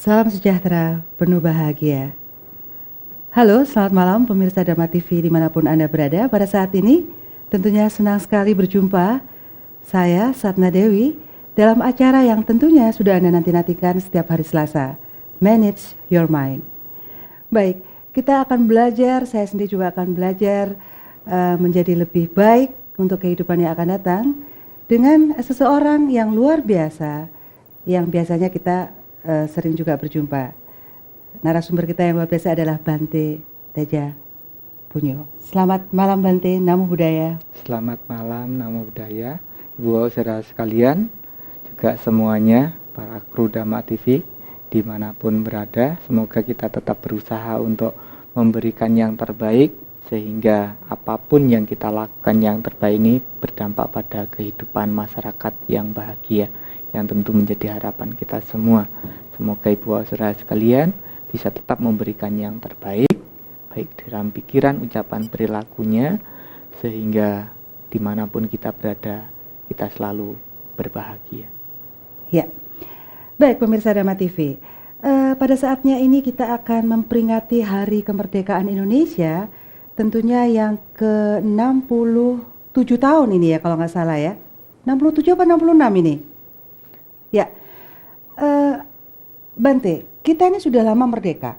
Salam sejahtera, penuh bahagia. Halo, selamat malam pemirsa Dharma TV dimanapun Anda berada. Pada saat ini tentunya senang sekali berjumpa saya, Satna Dewi, dalam acara yang tentunya sudah Anda nanti-nantikan setiap hari Selasa, Manage Your Mind. Baik, kita akan belajar, saya sendiri juga akan belajar menjadi lebih baik untuk kehidupan yang akan datang dengan seseorang yang luar biasa, yang biasanya kita sering juga berjumpa. Narasumber kita yang luar biasa adalah Bante Teja Punyo. Selamat malam Bante, Namo Buddhaya. Selamat malam, Namo Buddhaya. Ibu saudara sekalian, juga semuanya, para kru Dharma TV, dimanapun berada, semoga kita tetap berusaha untuk memberikan yang terbaik, sehingga apapun yang kita lakukan yang terbaik ini berdampak pada kehidupan masyarakat yang bahagia, yang tentu menjadi harapan kita semua. Semoga ibu saudara sekalian bisa tetap memberikan yang terbaik, baik dalam pikiran, ucapan, perilakunya, sehingga dimanapun kita berada, kita selalu berbahagia. Ya, baik pemirsa Dharma TV, pada saatnya ini kita akan memperingati Hari Kemerdekaan Indonesia, tentunya yang ke-67 tahun ini ya kalau nggak salah ya, 67 apa 66 ini? Ya, Bante, kita ini sudah lama merdeka,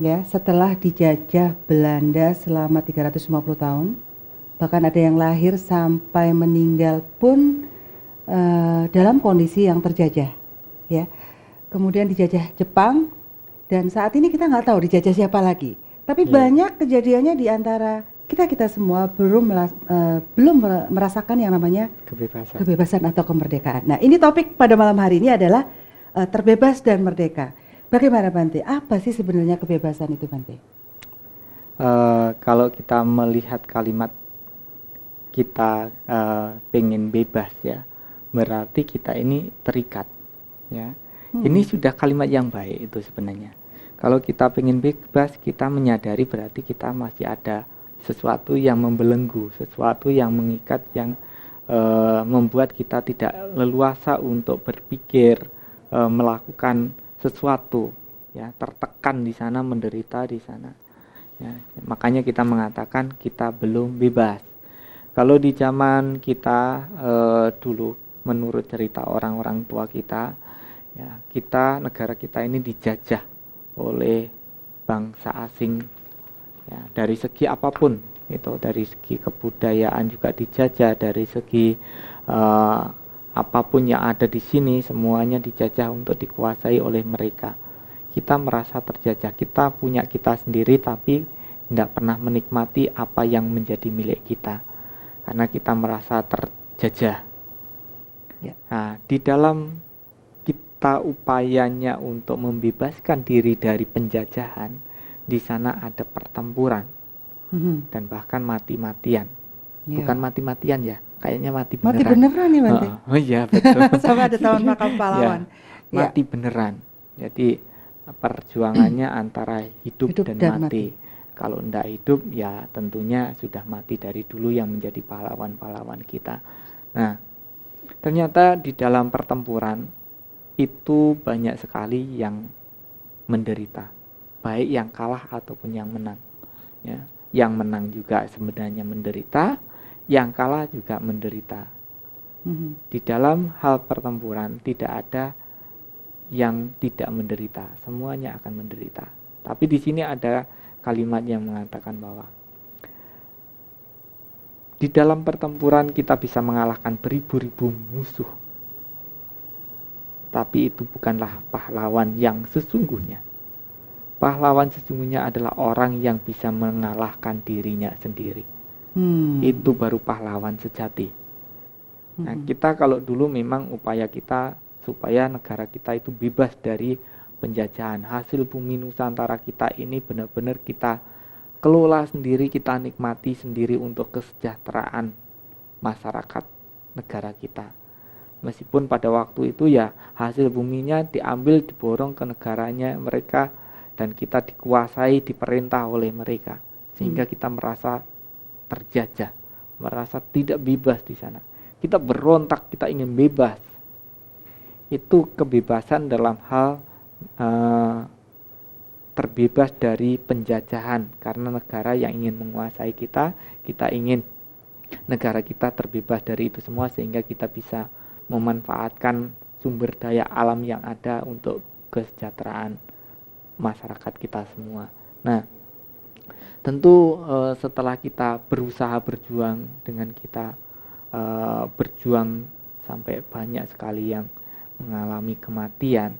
ya, setelah dijajah Belanda selama 350 tahun, bahkan ada yang lahir sampai meninggal pun dalam kondisi yang terjajah, ya. Kemudian dijajah Jepang, dan saat ini kita nggak tahu dijajah siapa lagi. Tapi banyak kejadiannya di antara kita semua belum merasakan yang namanya kebebasan atau kemerdekaan. Nah, ini topik pada malam hari ini adalah terbebas dan merdeka. Bagaimana Bante? Apa sih sebenarnya kebebasan itu Bante? Kalau kita melihat kalimat kita pengen bebas ya, berarti kita ini terikat ya. Ini sudah kalimat yang baik itu sebenarnya. Kalau kita pengen bebas, kita menyadari berarti kita masih ada sesuatu yang membelenggu, sesuatu yang mengikat, yang membuat kita tidak leluasa untuk berpikir, melakukan sesuatu, ya, tertekan di sana, menderita di sana. Ya, makanya kita mengatakan kita belum bebas. Kalau di zaman kita dulu, menurut cerita orang-orang tua kita, ya, negara kita ini dijajah oleh bangsa asing, ya, dari segi apapun, itu dari segi kebudayaan juga dijajah, dari segi apapun yang ada di sini semuanya dijajah untuk dikuasai oleh mereka. Kita merasa terjajah, kita punya kita sendiri tapi tidak pernah menikmati apa yang menjadi milik kita karena kita merasa terjajah. Ya. Nah, di dalam kita upayanya untuk membebaskan diri dari penjajahan, di sana ada pertempuran dan bahkan mati-matian. Bukan mati-matian ya, kayaknya mati beneran. Mati beneran ya Bante? Oh iya betul. Sampai ada tahun makam pahlawan. Ya, mati beneran. Jadi perjuangannya antara hidup dan mati. Kalau tidak hidup ya tentunya sudah mati dari dulu yang menjadi pahlawan-pahlawan kita. Nah, ternyata di dalam pertempuran itu banyak sekali yang menderita, baik yang kalah ataupun yang menang. Ya, yang menang juga sebenarnya menderita, yang kalah juga menderita. Di dalam hal pertempuran tidak ada yang tidak menderita, semuanya akan menderita. Tapi di sini ada kalimat yang mengatakan bahwa di dalam pertempuran kita bisa mengalahkan beribu-ribu musuh, tapi itu bukanlah pahlawan yang sesungguhnya. Pahlawan sesungguhnya adalah orang yang bisa mengalahkan dirinya sendiri. Itu baru pahlawan sejati. Nah, kita kalau dulu memang upaya kita supaya negara kita itu bebas dari penjajahan. Hasil bumi Nusantara kita ini benar-benar kita kelola sendiri, kita nikmati sendiri untuk kesejahteraan masyarakat negara kita. Meskipun pada waktu itu ya hasil buminya diambil, diborong ke negaranya mereka, dan kita dikuasai, diperintah oleh mereka, sehingga kita merasa terjajah, merasa tidak bebas di sana. Kita berontak, kita ingin bebas. Itu kebebasan dalam hal eh, terbebas dari penjajahan, karena negara yang ingin menguasai kita, kita ingin negara kita terbebas dari itu semua sehingga kita bisa memanfaatkan sumber daya alam yang ada untuk kesejahteraan masyarakat kita semua. Nah, tentu setelah kita berusaha berjuang dengan kita berjuang sampai banyak sekali yang mengalami kematian,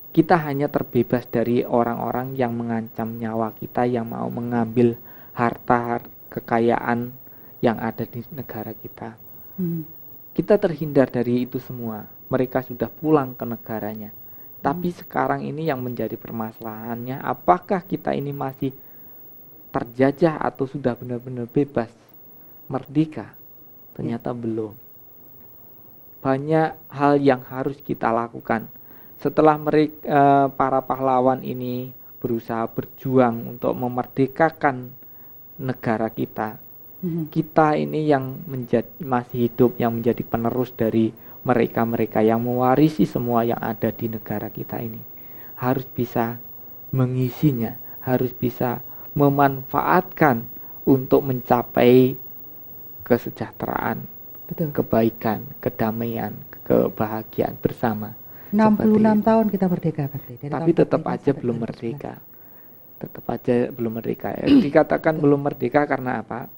kita hanya terbebas dari orang-orang yang mengancam nyawa kita, yang mau mengambil harta kekayaan yang ada di negara kita. Kita terhindar dari itu semua. Mereka sudah pulang ke negaranya. Tapi sekarang ini yang menjadi permasalahannya, apakah kita ini masih terjajah atau sudah benar-benar bebas, merdeka? Ternyata belum. Banyak hal yang harus kita lakukan. Setelah mereka, para pahlawan ini berusaha berjuang untuk memerdekakan negara kita, kita ini yang masih hidup, yang menjadi penerus dari mereka-mereka yang mewarisi semua yang ada di negara kita ini, harus bisa mengisinya, harus bisa memanfaatkan untuk mencapai kesejahteraan, betul, kebaikan, kedamaian, kebahagiaan bersama. 66 tahun kita merdeka, tapi tetap aja belum merdeka. Tetap aja belum merdeka. Dikatakan belum merdeka karena apa?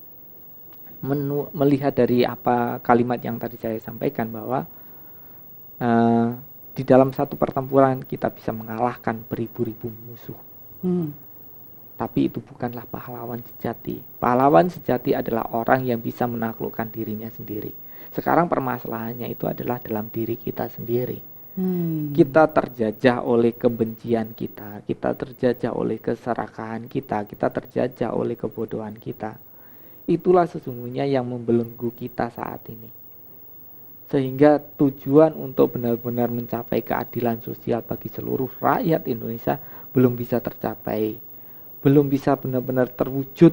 Melihat dari apa kalimat yang tadi saya sampaikan, bahwa di dalam satu pertempuran kita bisa mengalahkan beribu-ribu musuh. Tapi itu bukanlah pahlawan sejati. Pahlawan sejati adalah orang yang bisa menaklukkan dirinya sendiri. Sekarang permasalahannya itu adalah dalam diri kita sendiri. Kita terjajah oleh kebencian kita terjajah oleh keserakahan kita terjajah oleh kebodohan kita. Itulah sesungguhnya yang membelenggu kita saat ini. Sehingga tujuan untuk benar-benar mencapai keadilan sosial bagi seluruh rakyat Indonesia belum bisa tercapai. Belum bisa benar-benar terwujud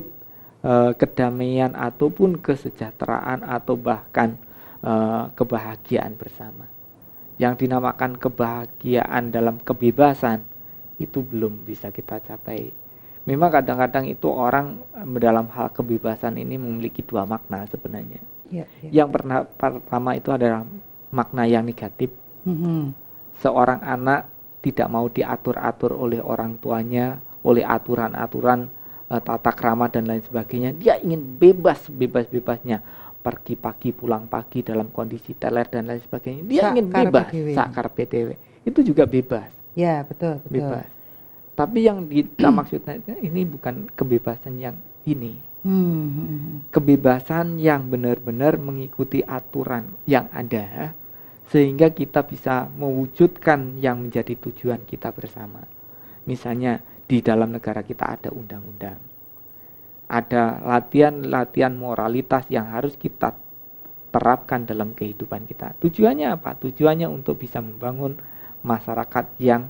kedamaian ataupun kesejahteraan atau bahkan kebahagiaan bersama. Yang dinamakan kebahagiaan dalam kebebasan itu belum bisa kita capai. Memang kadang-kadang itu orang dalam hal kebebasan ini memiliki dua makna sebenarnya. Yang pertama itu adalah makna yang negatif. Seorang anak tidak mau diatur-atur oleh orang tuanya, oleh aturan-aturan tata krama dan lain sebagainya. Dia ingin bebas-bebasnya, pergi pagi pulang pagi dalam kondisi teler dan lain sebagainya. Dia ingin bebas, sakar PTW. Itu juga bebas. Ya, betul. Bebas. Tapi yang kita maksudnya ini bukan kebebasan yang ini. Kebebasan yang benar-benar mengikuti aturan yang ada, sehingga kita bisa mewujudkan yang menjadi tujuan kita bersama. Misalnya di dalam negara kita ada undang-undang, ada latihan moralitas yang harus kita terapkan dalam kehidupan kita. Tujuannya apa? Tujuannya untuk bisa membangun masyarakat yang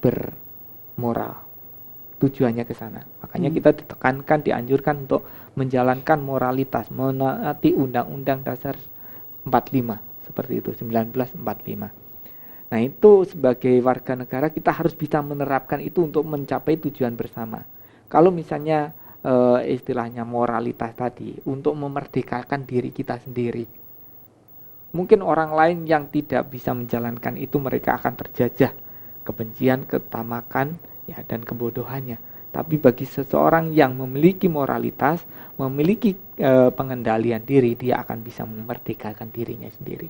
bermoral. Tujuannya ke sana. Makanya kita ditekankan, dianjurkan untuk menjalankan moralitas, menaati Undang-Undang Dasar 45 seperti itu, 1945. Nah, itu sebagai warga negara kita harus bisa menerapkan itu untuk mencapai tujuan bersama. Kalau misalnya istilahnya moralitas tadi untuk memerdekakan diri kita sendiri, mungkin orang lain yang tidak bisa menjalankan itu, mereka akan terjajah kebencian, ketamakan, ya, dan kebodohannya. Tapi bagi seseorang yang memiliki moralitas, memiliki pengendalian diri, dia akan bisa memerdekakan dirinya sendiri.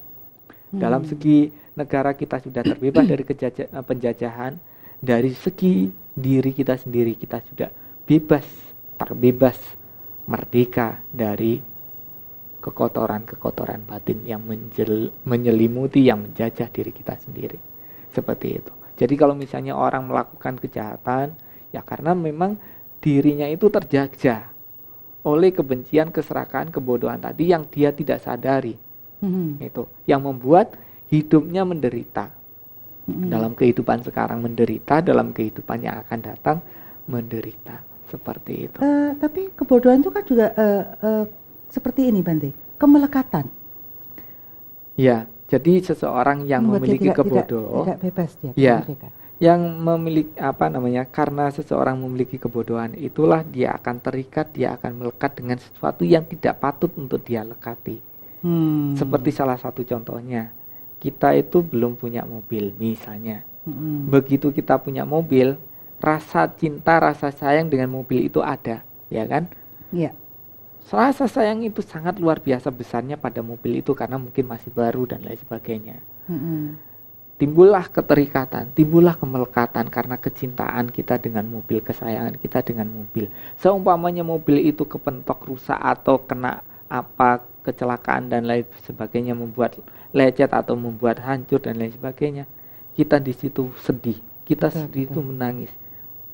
Dalam segi negara kita sudah terbebas dari penjajahan, dari segi diri kita sendiri kita sudah bebas, terbebas, merdeka dari kekotoran-kekotoran batin yang menyelimuti, yang menjajah diri kita sendiri. Seperti itu. Jadi kalau misalnya orang melakukan kejahatan, ya karena memang dirinya itu terjajah oleh kebencian, keserakahan, kebodohan tadi yang dia tidak sadari. Itu yang membuat hidupnya menderita. Dalam kehidupan sekarang menderita, dalam kehidupan yang akan datang menderita. Seperti itu. Tapi kebodohan itu kan juga seperti ini, Bante, kemelekatan. Ya, Jadi seseorang yang Membuat dia memiliki tidak kebodohan, tidak bebas dia, ya, tidak merdeka. yang memiliki karena seseorang memiliki kebodohan itulah dia akan terikat, dia akan melekat dengan sesuatu yang tidak patut untuk dia lekati. Seperti salah satu contohnya, kita itu belum punya mobil misalnya. Begitu kita punya mobil, rasa cinta, rasa sayang dengan mobil itu ada, ya kan? Iya. Rasa sayang itu sangat luar biasa besarnya pada mobil itu karena mungkin masih baru dan lain sebagainya. Timbullah keterikatan, timbullah kemelekatan karena kecintaan kita dengan mobil, kesayangan kita dengan mobil. Seumpamanya mobil itu kepentok, rusak atau kena apa kecelakaan dan lain sebagainya, membuat lecet atau membuat hancur dan lain sebagainya, kita di situ sedih, kita sedih itu menangis.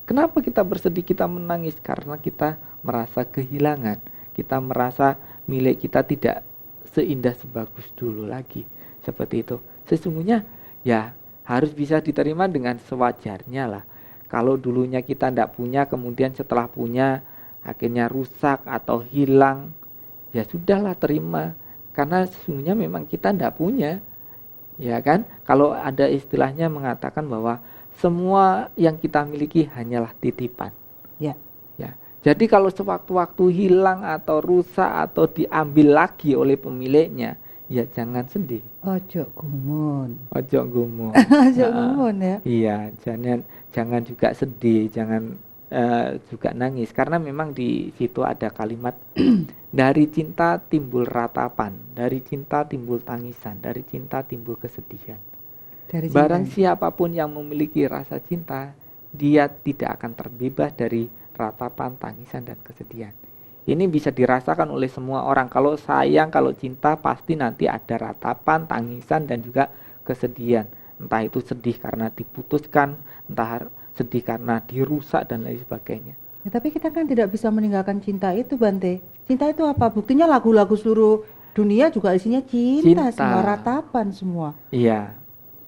Kenapa kita bersedih, kita menangis? Karena kita merasa kehilangan, kita merasa milik kita tidak seindah sebagus dulu lagi, seperti itu. Sesungguhnya ya harus bisa diterima dengan sewajarnya lah. Kalau dulunya kita tidak punya, kemudian setelah punya akhirnya rusak atau hilang, ya sudahlah, terima. Karena sesungguhnya memang kita tidak punya, ya kan? Kalau ada istilahnya mengatakan bahwa semua yang kita miliki hanyalah titipan. Ya. Ya. Jadi kalau sewaktu-waktu hilang atau rusak atau diambil lagi oleh pemiliknya, ya jangan sedih. Ojo gumun. Ojo gumun. Ojo gumun ya. Iya, jangan juga sedih, jangan juga nangis, karena memang di situ ada kalimat dari cinta timbul ratapan, dari cinta timbul tangisan, dari cinta timbul kesedihan. Barang siapapun yang memiliki rasa cinta, dia tidak akan terbebas dari ratapan, tangisan, dan kesedihan. Ini bisa dirasakan oleh semua orang. Kalau sayang, kalau cinta, pasti nanti ada ratapan, tangisan, dan juga kesedihan. Entah itu sedih karena diputuskan, entah sedih karena dirusak, dan lain sebagainya. Ya, tapi kita kan tidak bisa meninggalkan cinta itu, Bante. Cinta itu apa? Buktinya lagu-lagu seluruh dunia juga isinya cinta. Semua ratapan semua. Iya.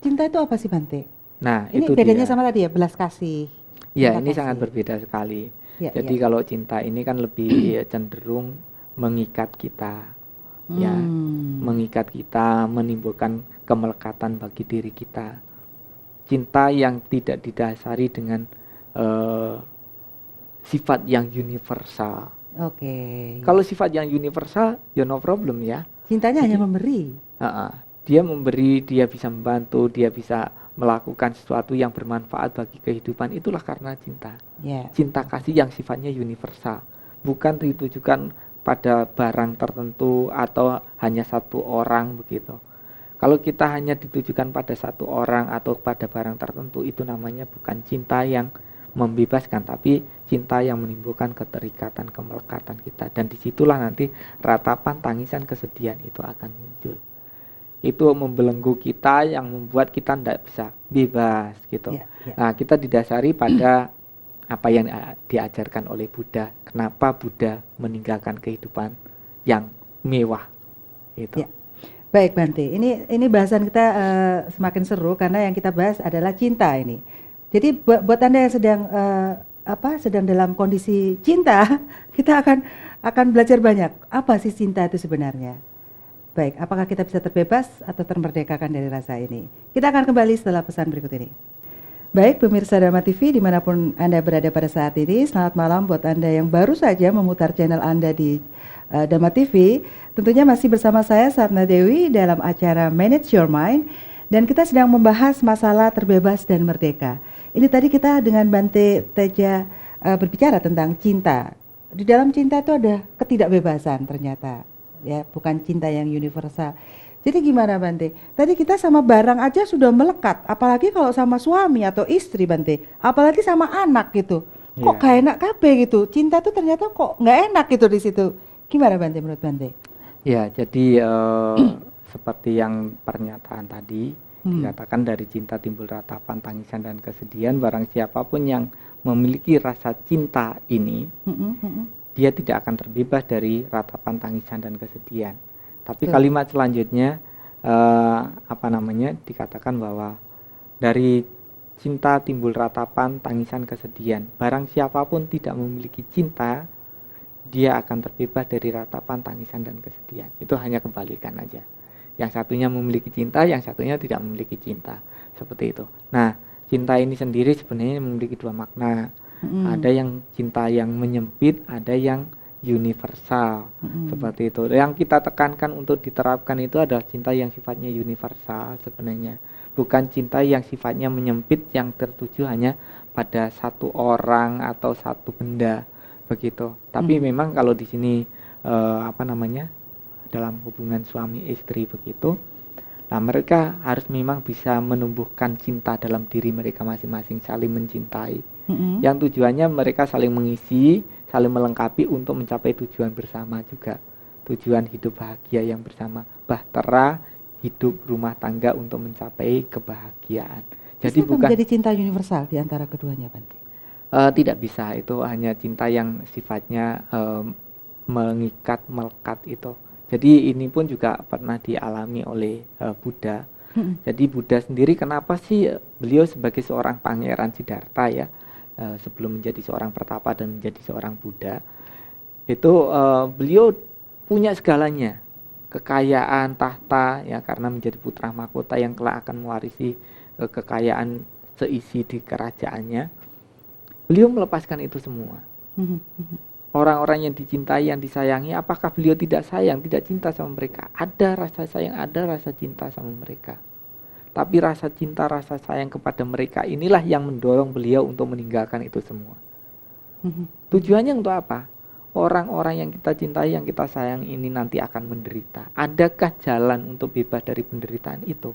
Cinta itu apa sih, Bante? Nah, ini itu bedanya dia. Sama tadi ya, belas kasih. Iya, ini sangat berbeda sekali. Jadi kalau cinta ini kan lebih cenderung mengikat kita, ya, mengikat kita, menimbulkan kemelekatan bagi diri kita. Cinta yang tidak didasari dengan sifat yang universal. Kalau sifat yang universal, ya no problem ya. Cintanya hanya memberi. Dia memberi, dia bisa membantu, dia bisa melakukan sesuatu yang bermanfaat bagi kehidupan. Itulah karena cinta. Cinta kasih yang sifatnya universal, bukan ditujukan pada barang tertentu atau hanya satu orang begitu. Kalau kita hanya ditujukan pada satu orang atau pada barang tertentu, itu namanya bukan cinta yang membebaskan, tapi cinta yang menimbulkan keterikatan, kemelekatan kita. Dan disitulah nanti ratapan, tangisan, kesedihan itu akan muncul. Itu membelenggu kita, yang membuat kita tidak bisa bebas gitu. Nah, kita didasari pada apa yang diajarkan oleh Buddha. Kenapa Buddha meninggalkan kehidupan yang mewah gitu. Baik, Bante, ini bahasan kita semakin seru karena yang kita bahas adalah cinta ini. Jadi buat Anda yang sedang dalam kondisi cinta, kita akan belajar banyak. Apa sih cinta itu sebenarnya? Baik, apakah kita bisa terbebas atau termerdekakan dari rasa ini? Kita akan kembali setelah pesan berikut ini. Baik, pemirsa Dharma TV dimanapun Anda berada pada saat ini, selamat malam buat Anda yang baru saja memutar channel Anda di Dharma TV. Tentunya masih bersama saya Satna Dewi dalam acara Manage Your Mind, dan kita sedang membahas masalah terbebas dan merdeka. Ini tadi kita dengan Bante Teja berbicara tentang cinta. Di dalam cinta itu ada ketidakbebasan ternyata. Ya, bukan cinta yang universal. Jadi gimana, Bante? Tadi kita sama barang aja sudah melekat, apalagi kalau sama suami atau istri, Bante, apalagi sama anak gitu. Kok gak enak kabeh gitu. Cinta tuh ternyata kok nggak enak gitu di situ. Gimana, Bante, menurut Bante? Ya, jadi seperti yang pernyataan tadi dikatakan, dari cinta timbul ratapan, tangisan, dan kesedihan. Barang siapapun yang memiliki rasa cinta ini, dia tidak akan terbebas dari ratapan, tangisan, dan kesedihan. Tapi kalimat selanjutnya dikatakan bahwa dari cinta timbul ratapan, tangisan, kesedihan. Barang siapapun tidak memiliki cinta, dia akan terbebas dari ratapan, tangisan, dan kesedihan. Itu hanya kebalikan aja. Yang satunya memiliki cinta, yang satunya tidak memiliki cinta. Seperti itu. Nah, cinta ini sendiri sebenarnya memiliki dua makna. Ada yang cinta yang menyempit, ada yang universal. Seperti itu. Yang kita tekankan untuk diterapkan itu adalah cinta yang sifatnya universal sebenarnya. Bukan cinta yang sifatnya menyempit, yang tertuju hanya pada satu orang atau satu benda begitu. Tapi memang kalau di sini dalam hubungan suami istri begitu, nah mereka harus memang bisa menumbuhkan cinta dalam diri mereka masing-masing, saling mencintai. Yang tujuannya mereka saling mengisi, saling melengkapi untuk mencapai tujuan bersama juga. Tujuan hidup bahagia yang bersama, bahtera hidup rumah tangga untuk mencapai kebahagiaan. Jadi bisa bukan menjadi cinta universal di antara keduanya, Bante? tidak bisa, itu hanya cinta yang sifatnya mengikat, melekat itu. Jadi ini pun juga pernah dialami oleh Buddha. Jadi Buddha sendiri kenapa sih beliau sebagai seorang pangeran Siddhartha ya, sebelum menjadi seorang pertapa dan menjadi seorang Buddha, itu beliau punya segalanya, kekayaan, tahta ya, karena menjadi putra mahkota yang kelak akan mewarisi kekayaan seisi di kerajaannya. Beliau melepaskan itu semua. Orang-orang yang dicintai, yang disayangi, apakah beliau tidak sayang, tidak cinta sama mereka? Ada rasa sayang, ada rasa cinta sama mereka. Tapi rasa cinta, rasa sayang kepada mereka inilah yang mendorong beliau untuk meninggalkan itu semua. Tujuannya untuk apa? Orang-orang yang kita cintai, yang kita sayang ini nanti akan menderita. Adakah jalan untuk bebas dari penderitaan itu?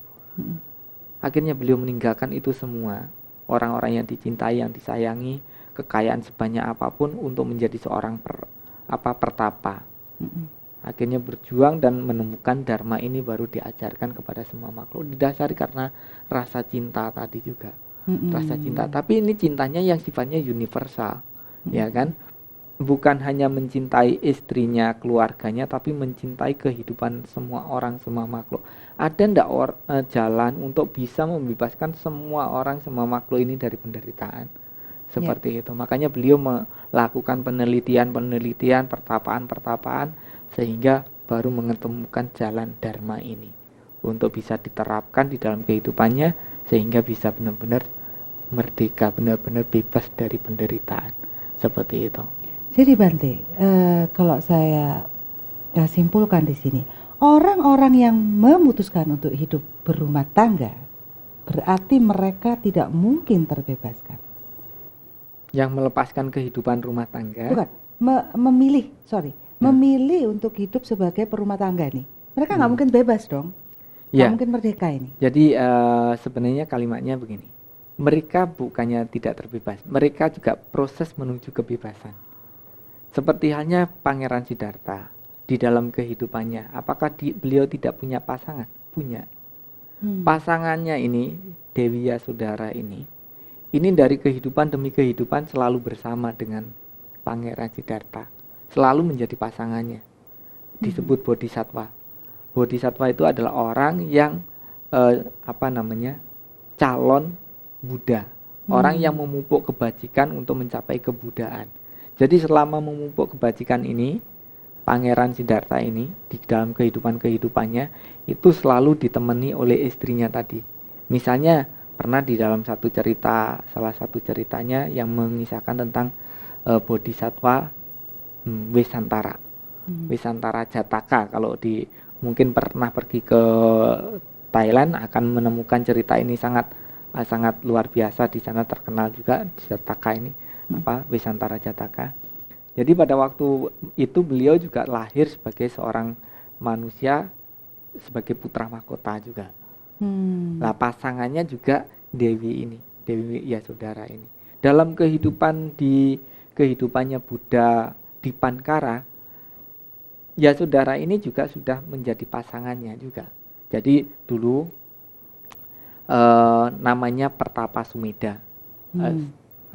Akhirnya beliau meninggalkan itu semua. Orang-orang yang dicintai, yang disayangi, kekayaan sebanyak apapun untuk menjadi seorang pertapa. Akhirnya berjuang dan menemukan dharma ini baru diajarkan kepada semua makhluk, didasari karena rasa cinta tadi juga. Rasa cinta, tapi ini cintanya yang sifatnya universal, ya kan? Bukan hanya mencintai istrinya, keluarganya, tapi mencintai kehidupan semua orang, semua makhluk. Ada ndak jalan untuk bisa membebaskan semua orang, semua makhluk ini dari penderitaan? Seperti itu. Makanya beliau melakukan penelitian, pertapaan, sehingga baru mengetemukan jalan dharma ini untuk bisa diterapkan di dalam kehidupannya, sehingga bisa benar-benar merdeka, benar-benar bebas dari penderitaan. Seperti itu. Jadi Bante, kalau saya simpulkan di sini, orang-orang yang memutuskan untuk hidup berumah tangga berarti mereka tidak mungkin terbebaskan. Yang melepaskan kehidupan rumah tangga? Bukan, memilih untuk hidup sebagai perumah tangga nih. Mereka nggak mungkin bebas dong, nggak mungkin merdeka ini. Jadi sebenarnya kalimatnya begini, mereka bukannya tidak terbebas, mereka juga proses menuju kebebasan. Seperti halnya Pangeran Siddhartha di dalam kehidupannya, apakah beliau tidak punya pasangan? Punya. Pasangannya ini, Dewi Yasodhara ini dari kehidupan demi kehidupan selalu bersama dengan Pangeran Siddhartha, selalu menjadi pasangannya. Disebut Bodhisattva. Bodhisattva itu adalah orang yang calon Buddha, orang yang memupuk kebajikan untuk mencapai kebudaan. Jadi selama memupuk kebajikan ini, Pangeran Siddhartha ini di dalam kehidupannya itu selalu ditemani oleh istrinya tadi. Misalnya pernah di dalam salah satu ceritanya yang mengisahkan tentang Bodhisattva Vesantara. Vesantara Jataka, kalau mungkin pernah pergi ke Thailand akan menemukan cerita ini sangat luar biasa. Di sana terkenal juga Jataka ini, Vesantara Jataka. Jadi pada waktu itu beliau juga lahir sebagai seorang manusia, sebagai putra mahkota juga. Nah, pasangannya juga Dewi Yasodhara ini. Dalam kehidupannya Buddha di Pankara, Yasodhara ini juga sudah menjadi pasangannya juga. Jadi dulu namanya Pertapa Sumedha.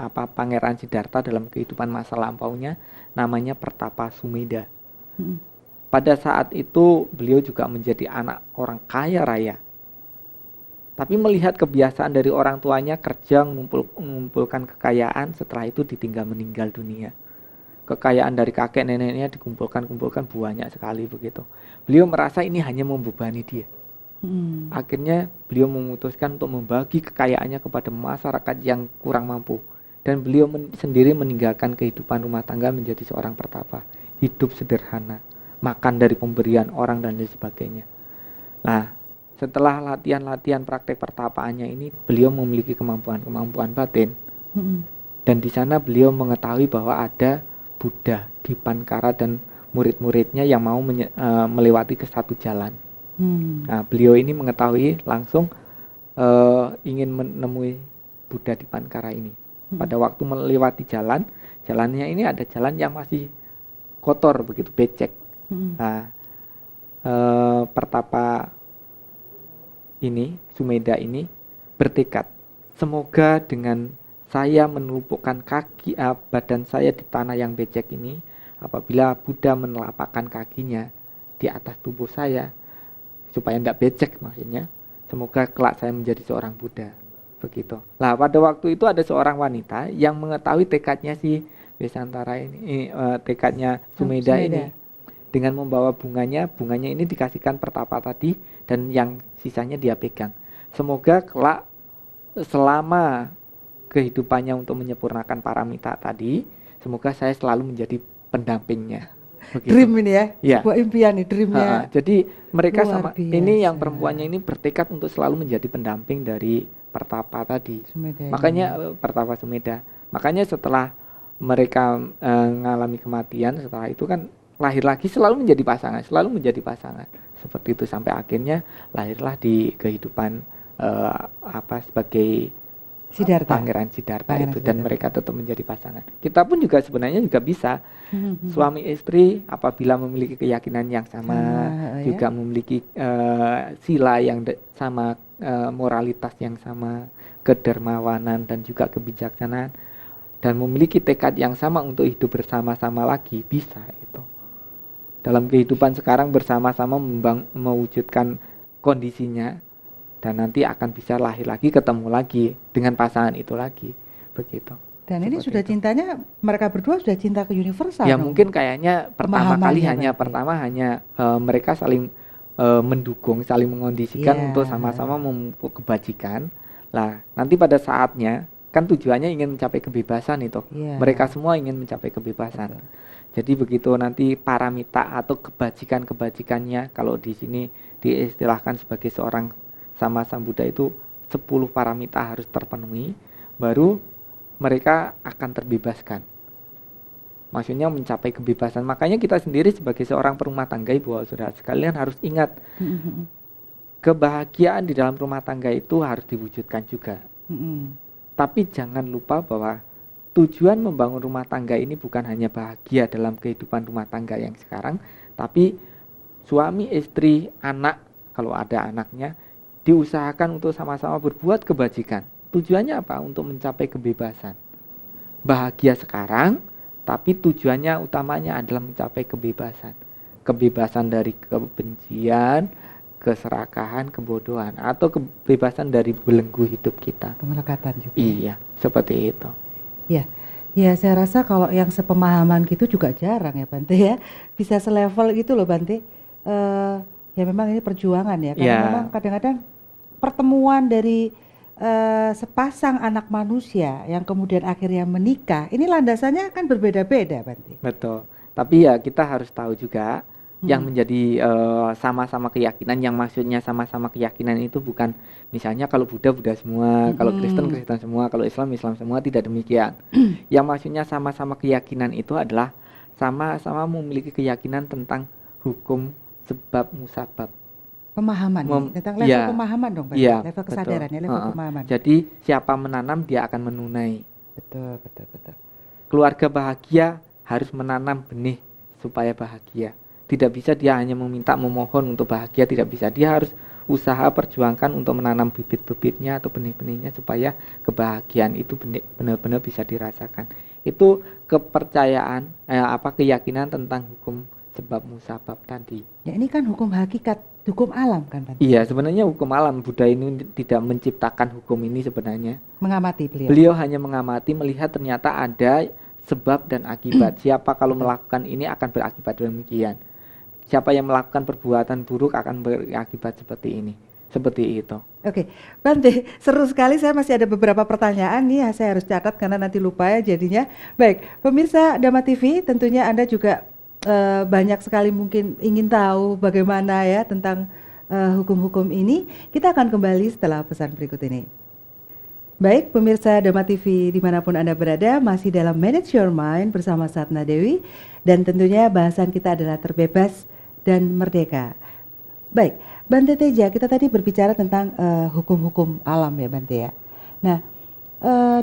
Pangeran Siddhartha dalam kehidupan masa lampaunya namanya Pertapa Sumedha. Pada saat itu beliau juga menjadi anak orang kaya raya. Tapi melihat kebiasaan dari orang tuanya kerja mengumpulkan kekayaan, setelah itu ditinggal meninggal dunia. kekayaan dari kakek neneknya dikumpulkan banyak sekali begitu. Beliau merasa ini hanya membebani dia. Akhirnya beliau memutuskan untuk membagi kekayaannya kepada masyarakat yang kurang mampu, dan beliau sendiri meninggalkan kehidupan rumah tangga menjadi seorang pertapa, hidup sederhana, makan dari pemberian orang dan lain sebagainya. Nah, setelah latihan praktek pertapaannya ini, beliau memiliki kemampuan batin. Dan di sana beliau mengetahui bahwa ada Buddha di Pankara dan murid-muridnya yang mau melewati ke satu jalan. Nah, beliau ini mengetahui langsung ingin menemui Buddha di Pankara ini. Pada waktu melewati jalannya ini ada jalan yang masih kotor begitu, becek. Nah, pertapa ini, Sumedha ini bertekad, semoga dengan saya menelupukkan badan saya di tanah yang becek ini, apabila Buddha menelapakkan kakinya di atas tubuh saya, supaya tidak becek maksudnya, semoga kelak saya menjadi seorang Buddha. Begitu. Nah, pada waktu itu ada seorang wanita yang mengetahui tekadnya si Besantara ini, tekadnya Sumedha ini. Dengan membawa bunganya ini dikasihkan pertapa tadi, dan yang sisanya dia pegang. Semoga kelak selama kehidupannya untuk menyempurnakan paramita tadi, semoga saya selalu menjadi pendampingnya. Begitu. Dream ini ya, sebuah impian nih, dreamnya. Jadi mereka sama biasa. Ini yang perempuannya ini bertekad untuk selalu menjadi pendamping dari pertapa tadi. Sumedha. Makanya pertapa Sumedha. Makanya setelah mereka mengalami kematian, setelah itu kan lahir lagi, selalu menjadi pasangan. Seperti itu sampai akhirnya lahirlah di kehidupan sebagai Siddhartha. Pangeran Siddhartha itu, dan mereka tetap menjadi pasangan. Kita pun juga sebenarnya juga bisa suami istri apabila memiliki keyakinan yang sama, juga memiliki sila yang sama, moralitas yang sama, kedermawanan dan juga kebijaksanaan, dan memiliki tekad yang sama untuk hidup bersama-sama lagi, bisa itu. Dalam kehidupan sekarang bersama-sama mewujudkan kondisinya, dan nanti akan bisa lahir lagi, ketemu lagi dengan pasangan itu lagi, begitu. Dan ini sudah itu. Cintanya mereka berdua sudah cinta ke universal. Ya dong? Mungkin kayaknya pertama hanya mereka saling mendukung, saling mengondisikan untuk sama-sama memupuk kebajikan. Lah, nanti pada saatnya kan tujuannya ingin mencapai kebebasan itu. Mereka semua ingin mencapai kebebasan. Jadi begitu nanti paramita atau kebajikannya, kalau di sini diistilahkan sebagai seorang sama Sang Buddha itu 10 paramita harus terpenuhi, baru mereka akan terbebaskan. Maksudnya mencapai kebebasan. Makanya kita sendiri sebagai seorang perumah tangga, ibu saudara sekalian, harus ingat kebahagiaan di dalam rumah tangga itu harus diwujudkan juga. Tapi jangan lupa bahwa tujuan membangun rumah tangga ini bukan hanya bahagia dalam kehidupan rumah tangga yang sekarang, tapi suami, istri, anak, kalau ada anaknya, diusahakan untuk sama-sama berbuat kebajikan. Tujuannya apa? Untuk mencapai kebebasan. Bahagia sekarang, tapi tujuannya utamanya adalah mencapai kebebasan. Kebebasan dari kebencian, keserakahan, kebodohan, atau kebebasan dari belenggu hidup kita. Kemelekatan juga. Iya, seperti itu. Ya, saya rasa kalau yang sepemahaman gitu juga jarang ya Bante ya. Bisa selevel gitu loh Bante. Ya memang ini perjuangan ya. Karena memang kadang-kadang pertemuan dari sepasang anak manusia yang kemudian akhirnya menikah, ini landasannya kan berbeda-beda Bante. Betul. Tapi ya kita harus tahu juga yang menjadi sama-sama keyakinan, yang maksudnya sama-sama keyakinan itu bukan misalnya kalau Buddha semua, kalau Kristen semua, kalau Islam semua, tidak demikian. Yang maksudnya sama-sama keyakinan itu adalah sama-sama memiliki keyakinan tentang hukum sebab musabab. Pemahaman tentang level pemahaman dong Pak. Level kesadaran ya, level pemahaman. Jadi siapa menanam dia akan menunai. Betul. Keluarga bahagia harus menanam benih supaya bahagia. Tidak bisa dia hanya memohon untuk bahagia, tidak bisa. Dia harus usaha perjuangkan untuk menanam bibit-bibitnya atau benih-benihnya supaya kebahagiaan itu benar-benar bisa dirasakan. Itu kepercayaan keyakinan tentang hukum sebab musabab tadi. Ya ini kan hukum hakikat, hukum alam kan Pak? Iya, sebenarnya hukum alam. Buddha ini tidak menciptakan hukum ini sebenarnya. Mengamati beliau. Beliau hanya mengamati, melihat ternyata ada sebab dan akibat. Siapa kalau melakukan ini akan berakibat demikian. Siapa yang melakukan perbuatan buruk akan berakibat seperti ini. Seperti itu. Oke, Bante, seru sekali. Saya masih ada beberapa pertanyaan nih, saya harus catat karena nanti lupa ya jadinya. Baik, pemirsa Dhamma TV, tentunya Anda juga banyak sekali mungkin ingin tahu bagaimana ya tentang hukum-hukum ini. Kita akan kembali setelah pesan berikut ini. Baik, pemirsa Dhamma TV dimanapun Anda berada, masih dalam Manage Your Mind bersama Satna Dewi, dan tentunya bahasan kita adalah terbebas dan merdeka. Baik, Bante Teja, kita tadi berbicara tentang hukum-hukum alam ya Bante ya. Nah,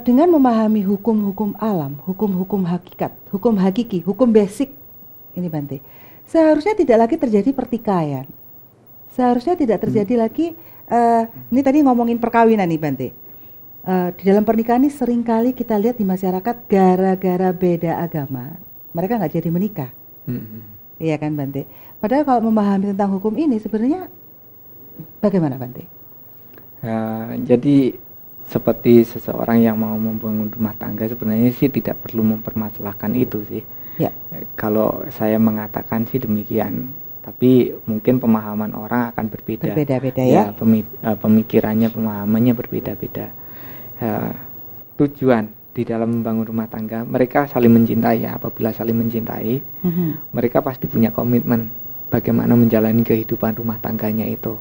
dengan memahami hukum-hukum alam, hukum-hukum hakikat, hukum hakiki, hukum basic ini Bante, seharusnya tidak lagi terjadi pertikaian. Seharusnya tidak terjadi lagi, ini tadi ngomongin perkawinan nih Bante. Di dalam pernikahan ini seringkali kita lihat di masyarakat gara-gara beda agama, mereka nggak jadi menikah. Iya kan Bante? Padahal kalau memahami tentang hukum ini sebenarnya bagaimana Bante? Jadi seperti seseorang yang mau membangun rumah tangga sebenarnya sih tidak perlu mempermasalahkan itu sih. Ya. Kalau saya mengatakan sih demikian, tapi mungkin pemahaman orang akan berbeda. Berbeda-beda ya. Pemikirannya, pemahamannya berbeda-beda. Tujuan di dalam membangun rumah tangga, mereka saling mencintai ya. Apabila saling mencintai, mereka pasti punya komitmen bagaimana menjalani kehidupan rumah tangganya itu.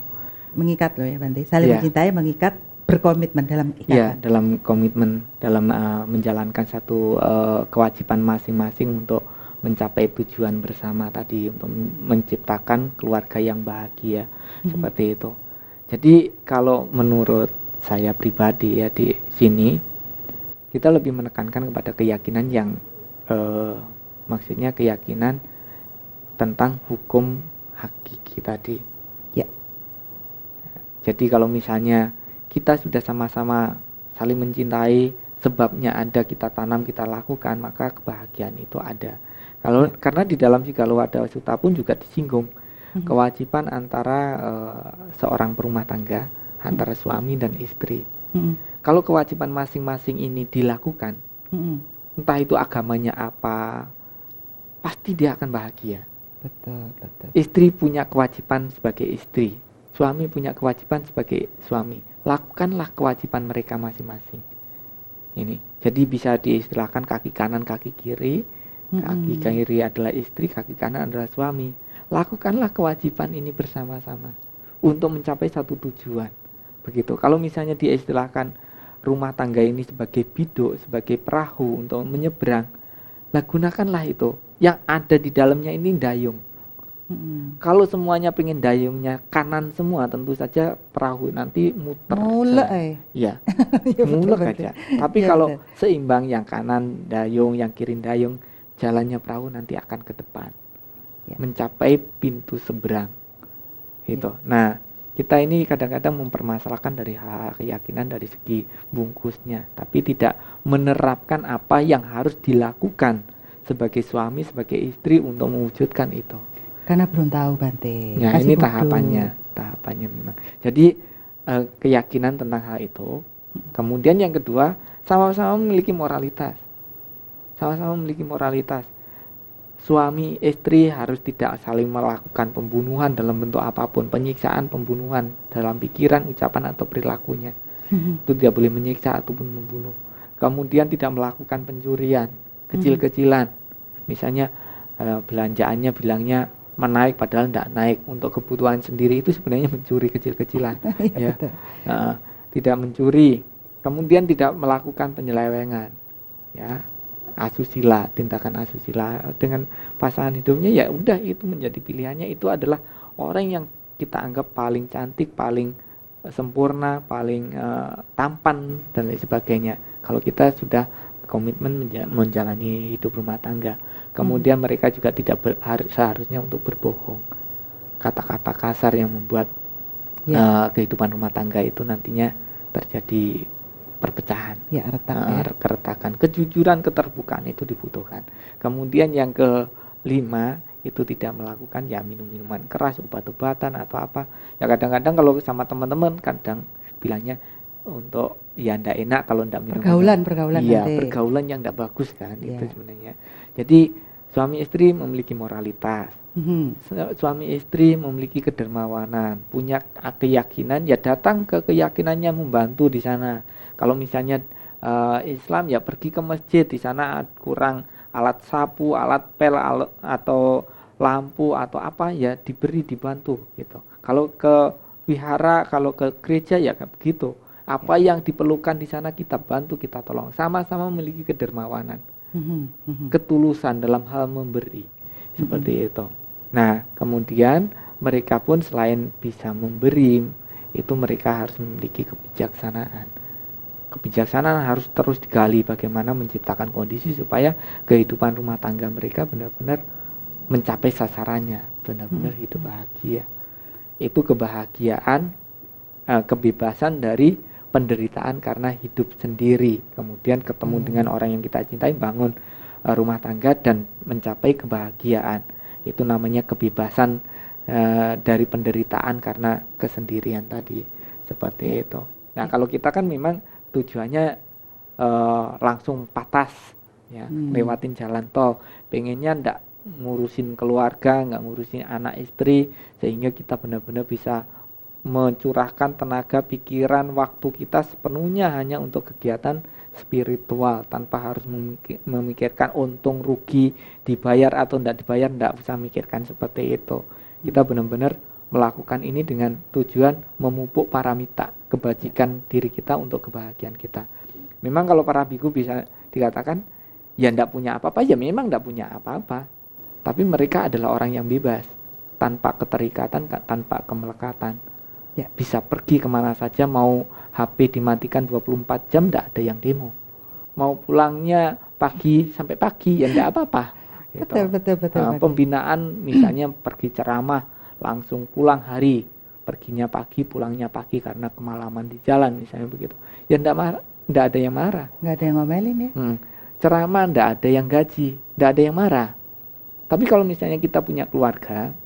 Mengikat loh ya Bante, saling mencintai, mengikat, berkomitmen dalam ikatan. Ya, dalam komitmen, dalam menjalankan satu kewajiban masing-masing untuk mencapai tujuan bersama tadi, untuk menciptakan keluarga yang bahagia, seperti itu. Jadi kalau menurut saya pribadi ya di sini, kita lebih menekankan kepada keyakinan yang maksudnya keyakinan tentang hukum hakiki tadi. Ya. Jadi kalau misalnya kita sudah sama-sama saling mencintai, sebabnya ada, kita tanam, kita lakukan, maka kebahagiaan itu ada. Karena di dalam Sigalowadah Sutta pun juga disinggung kewajiban antara seorang perumah tangga, antara suami dan istri. Kalau kewajiban masing-masing ini dilakukan, entah itu agamanya apa, pasti dia akan bahagia. Betul. Istri punya kewajiban sebagai istri, suami punya kewajiban sebagai suami. Lakukanlah kewajiban mereka masing-masing. Ini, jadi bisa diistilahkan kaki kanan, kaki kiri. Kaki kiri adalah istri, kaki kanan adalah suami. Lakukanlah kewajiban ini bersama-sama untuk mencapai satu tujuan. Begitu. Kalau misalnya diistilahkan rumah tangga ini sebagai biduk, sebagai perahu untuk menyeberang, lah gunakanlah itu. Yang ada di dalamnya ini dayung. Kalau semuanya pengen dayungnya kanan semua, tentu saja perahu nanti muter. Mulek. Ya, mulek aja. Tapi ya, kalau seimbang, yang kanan dayung, yang kiri dayung, jalannya perahu nanti akan ke depan, mencapai pintu seberang. Gitu. Nah, kita ini kadang-kadang mempermasalahkan dari hal keyakinan dari segi bungkusnya, tapi tidak menerapkan apa yang harus dilakukan sebagai suami, sebagai istri untuk mewujudkan itu. Karena belum tahu Bante. Ya, ini tahapannya memang. Jadi keyakinan tentang hal itu. Kemudian yang kedua, sama-sama memiliki moralitas. Suami istri harus tidak saling melakukan pembunuhan dalam bentuk apapun, penyiksaan, pembunuhan dalam pikiran, ucapan atau perilakunya. Itu tidak boleh menyiksa ataupun membunuh. Kemudian tidak melakukan pencurian kecil-kecilan. Misalnya belanjaannya bilangnya menaik padahal tidak naik, untuk kebutuhan sendiri, itu sebenarnya mencuri kecil-kecilan. Ya. Tidak mencuri. Kemudian tidak melakukan penyelewengan. Ya. Asusila, tindakan asusila dengan pasangan hidupnya, ya udah itu menjadi pilihannya. Itu adalah orang yang kita anggap paling cantik, paling sempurna, paling tampan dan lain sebagainya. Kalau kita sudah komitmen menjalani hidup rumah tangga. Kemudian mereka juga tidak seharusnya untuk berbohong. Kata-kata kasar yang membuat kehidupan rumah tangga itu nantinya terjadi perpecahan, keretakan. Kejujuran, keterbukaan itu dibutuhkan. Kemudian yang kelima, itu tidak melakukan minum-minuman keras, obat-obatan atau apa. Ya kadang-kadang kalau sama teman-teman kadang bilangnya untuk ya ndak enak kalau ndak minum Pergaulan iya nanti. pergaulan yang ndak bagus kan Iya. itu sebenarnya. Jadi suami istri memiliki moralitas, Mhm. suami istri memiliki kedermawanan, punya keyakinan, ya datang ke keyakinannya membantu di sana. Kalau misalnya Islam ya pergi ke masjid, di sana kurang alat sapu, alat pel atau lampu atau apa ya diberi dibantu gitu. Kalau ke wihara, kalau ke gereja ya kayak begitu. Apa yang diperlukan di sana kita bantu, kita tolong. Sama-sama memiliki kedermawanan, Mhm. Mhm. ketulusan dalam hal memberi. Seperti itu. Nah, kemudian mereka pun selain bisa memberi, itu mereka harus memiliki kebijaksanaan. Kebijaksanaan harus terus digali bagaimana menciptakan kondisi supaya kehidupan rumah tangga mereka benar-benar mencapai sasarannya, benar-benar hidup bahagia. Itu kebahagiaan, kebebasan dari penderitaan karena hidup sendiri, kemudian ketemu dengan orang yang kita cintai, bangun rumah tangga dan mencapai kebahagiaan. Itu namanya kebebasan dari penderitaan karena kesendirian tadi, seperti itu. Nah, kalau kita kan memang tujuannya langsung patas ya, lewatin jalan tol, pengennya ndak ngurusin keluarga, nggak ngurusin anak istri, sehingga kita benar-benar bisa mencurahkan tenaga, pikiran, waktu kita sepenuhnya hanya untuk kegiatan spiritual tanpa harus memikirkan untung rugi, dibayar atau tidak dibayar, tidak usah mikirkan seperti itu. Kita benar-benar melakukan ini dengan tujuan memupuk paramita, kebajikan diri kita untuk kebahagiaan kita. Memang kalau para biku bisa dikatakan ya tidak punya apa-apa, ya memang tidak punya apa-apa, tapi mereka adalah orang yang bebas, tanpa keterikatan, tanpa kemelekatan. Ya, bisa pergi kemana saja, mau HP dimatikan 24 jam tidak ada yang demo, mau pulangnya pagi sampai pagi ya tidak apa-apa gitu. Betul. Pembinaan misalnya pergi ceramah langsung pulang hari, perginya pagi pulangnya pagi karena kemalaman di jalan misalnya begitu, ya tidak ada yang marah, nggak ada yang ngomelin ya. Ceramah tidak ada yang gaji, tidak ada yang marah. Tapi kalau misalnya kita punya keluarga,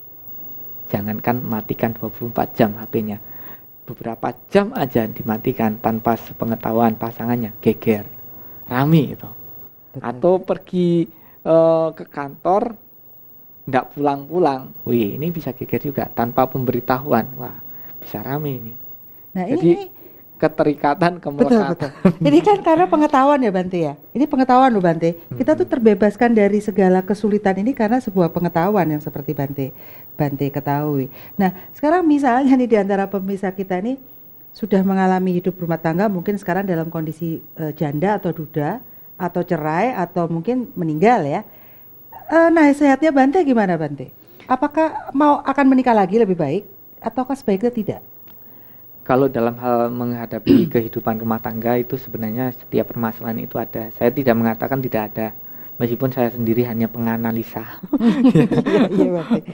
jangankan matikan 24 jam HP-nya, beberapa jam aja dimatikan tanpa sepengetahuan pasangannya, geger, rame itu. Atau pergi ke kantor nggak pulang-pulang, wih ini bisa geger juga tanpa pemberitahuan, wah bisa rame ini. Nah, jadi ini keterikatan, kemelekatan. Betul. Ini kan karena pengetahuan ya Bante ya. Ini pengetahuan loh Bante. Kita tuh terbebaskan dari segala kesulitan ini karena sebuah pengetahuan yang seperti Bante ketahui. Nah, sekarang misalnya nih di antara pemirsa kita ini sudah mengalami hidup rumah tangga, mungkin sekarang dalam kondisi janda atau duda atau cerai atau mungkin meninggal ya. Nasihatnya Bante gimana Bante? Apakah akan menikah lagi lebih baik ataukah sebaiknya tidak? Kalau dalam hal menghadapi kehidupan rumah tangga itu sebenarnya setiap permasalahan itu ada. Saya tidak mengatakan tidak ada, meskipun saya sendiri hanya penganalisa.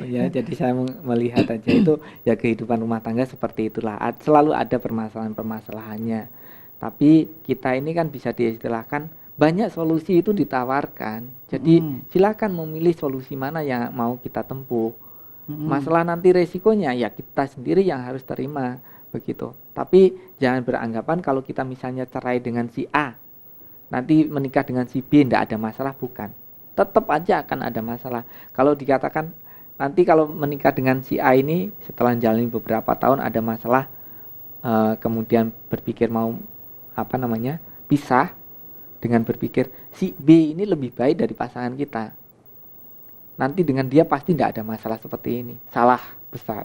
Ya, jadi saya melihat aja itu ya kehidupan rumah tangga seperti itulah. Selalu ada permasalahan-permasalahannya. Tapi kita ini kan bisa diistilahkan banyak solusi itu ditawarkan. Jadi silakan memilih solusi mana yang mau kita tempuh. Masalah nanti resikonya ya kita sendiri yang harus terima. Begitu. Tapi jangan beranggapan kalau kita misalnya cerai dengan si A, nanti menikah dengan si B tidak ada masalah, bukan. Tetap aja akan ada masalah. Kalau dikatakan nanti kalau menikah dengan si A ini setelah jalani beberapa tahun ada masalah, kemudian berpikir mau pisah, dengan berpikir si B ini lebih baik dari pasangan kita, nanti dengan dia pasti tidak ada masalah seperti ini. Salah besar.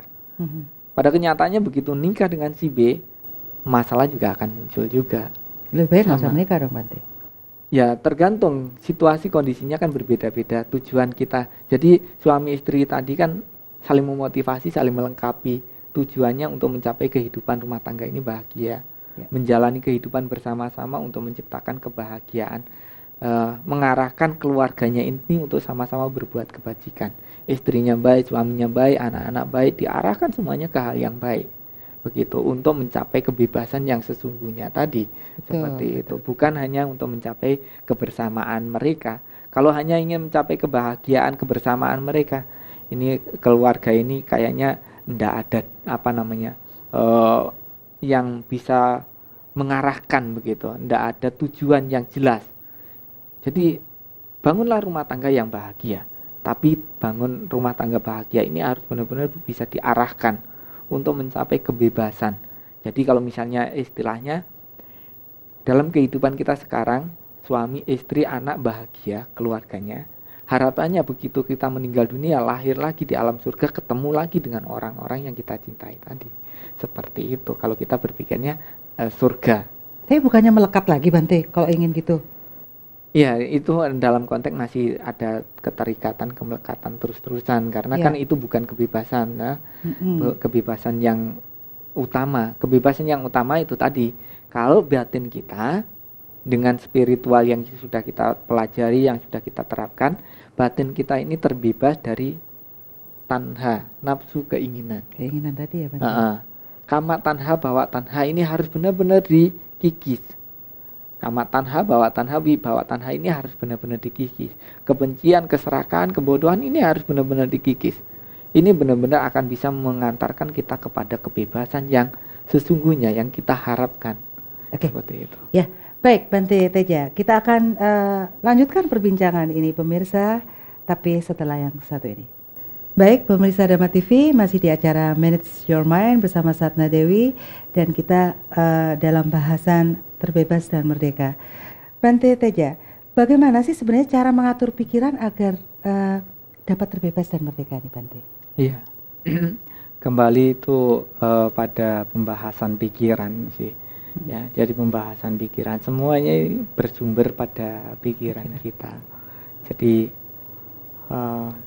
Pada kenyataannya begitu nikah dengan si B, masalah juga akan muncul juga. Lebih baik nggak usah menikah dong Bante. Ya tergantung situasi kondisinya kan berbeda-beda. Tujuan kita, jadi suami istri tadi kan saling memotivasi, saling melengkapi. Tujuannya untuk mencapai kehidupan rumah tangga ini bahagia, menjalani kehidupan bersama-sama untuk menciptakan kebahagiaan, mengarahkan keluarganya ini untuk sama-sama berbuat kebajikan. Istrinya baik, suaminya baik, anak-anak baik, diarahkan semuanya ke hal yang baik. Begitu, untuk mencapai kebebasan yang sesungguhnya tadi. Seperti itu, bukan hanya untuk mencapai kebersamaan mereka. Kalau hanya ingin mencapai kebahagiaan kebersamaan mereka, ini keluarga ini kayaknya tidak ada yang bisa mengarahkan begitu, tidak ada tujuan yang jelas. Jadi bangunlah rumah tangga yang bahagia, tapi bangun rumah tangga bahagia ini harus benar-benar bisa diarahkan untuk mencapai kebebasan. Jadi kalau misalnya istilahnya dalam kehidupan kita sekarang, suami, istri, anak bahagia, keluarganya, harapannya begitu kita meninggal dunia, lahir lagi di alam surga, ketemu lagi dengan orang-orang yang kita cintai tadi. Seperti itu kalau kita berpikirnya surga. Tapi bukannya melekat lagi Bante kalau ingin gitu? Ya, itu dalam konteks masih ada keterikatan, kemelekatan terus-terusan, karena kan Ya. itu bukan kebebasan. Nah, Mm-mm. kebebasan yang utama. Kebebasan yang utama itu tadi, kalau batin kita dengan spiritual yang sudah kita pelajari, yang sudah kita terapkan, batin kita ini terbebas dari tanha, nafsu keinginan. Keinginan tadi ya Bante. Kama tanha, bawa tanha ini harus benar-benar dikikis. Kama tanha, bawa tanha, bawa tanha ini harus benar-benar dikikis. Kebencian, keserakahan, kebodohan ini harus benar-benar dikikis. Ini benar-benar akan bisa mengantarkan kita kepada kebebasan yang sesungguhnya yang kita harapkan. Oke. Seperti itu. Ya, baik Bante Teja. Kita akan lanjutkan perbincangan ini pemirsa, tapi setelah yang satu ini. Baik, pemirsa Dharma TV, masih di acara Manage Your Mind bersama Satna Dewi, dan kita dalam bahasan terbebas dan merdeka. Bante Teja, bagaimana sih sebenarnya cara mengatur pikiran agar dapat terbebas dan merdeka nih Bante? Iya, kembali itu pada pembahasan pikiran sih. Ya, jadi pembahasan pikiran semuanya bersumber pada pikiran kita. Jadi